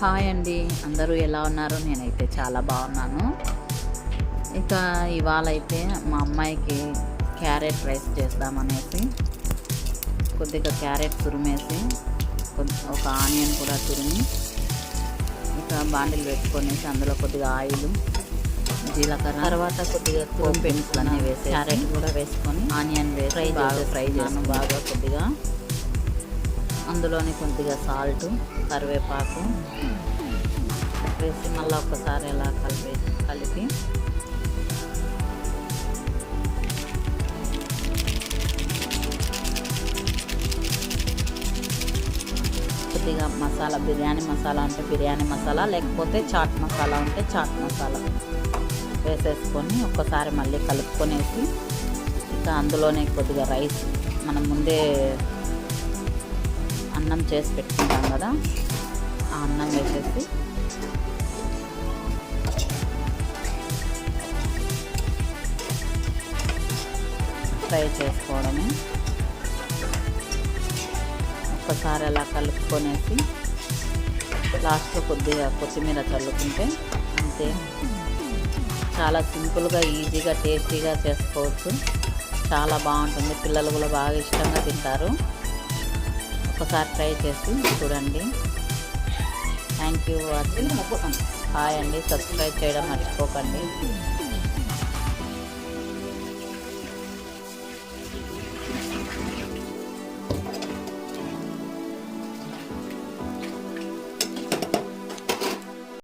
Hi అండి, అందరూ ఎలా ఉన్నారు? నేనైతే చాలా బాగున్నాను. ఇక ఇవాళ అయితే మా అమ్మాయికి క్యారెట్ రైస్ చేద్దామనేసి కొద్దిగా క్యారెట్ తురిమేసి ఒక ఆనియన్ కూడా తురిమి ఇక బాండిల్ పెట్టుకొనేసి అందులో కొద్దిగా ఆయిల్, జీలకర్ర, తర్వాత కొద్దిగా తురుము పెన్సిల్ అన్నీ వేసి క్యారెట్ కూడా వేసుకొని ఆనియన్ వేసి ఫ్రై చేసాను బాగా. కొద్దిగా అందులోని కొద్దిగా సాల్ట్, కరివేపాకు వేసి మళ్ళీ ఒక్కసారి ఇలా కలిపి కొద్దిగా మసాలా, బిర్యానీ మసాలా ఉంటే బిర్యానీ మసాలా, లేకపోతే చాట్ మసాలా ఉంటే చాట్ మసాలా వేసేసుకొని ఒక్కసారి మళ్ళీ కలుపుకొనేసి ఇక అందులోనే కొద్దిగా రైస్, మనం ముందే అన్నం చేసి పెట్టుకుంటాం కదా, ఆ అన్నం వేసేసి ఫ్రై చేసుకోవడమే. ఒక్కసారి అలా కలుపుకొనేసి లాస్ట్లో కొద్దిగా కొత్తిమీర చల్లుకుంటే అంతే. చాలా సింపుల్గా, ఈజీగా, టేస్టీగా చేసుకోవచ్చు. చాలా బాగుంటుంది, పిల్లలు కూడా బాగా ఇష్టంగా తింటారు. ఒకసారి ట్రై చేసి చూడండి. Thank you watching. హాయ్ అండి, సబ్స్క్రైబ్ చేయడం మర్చిపోకండి.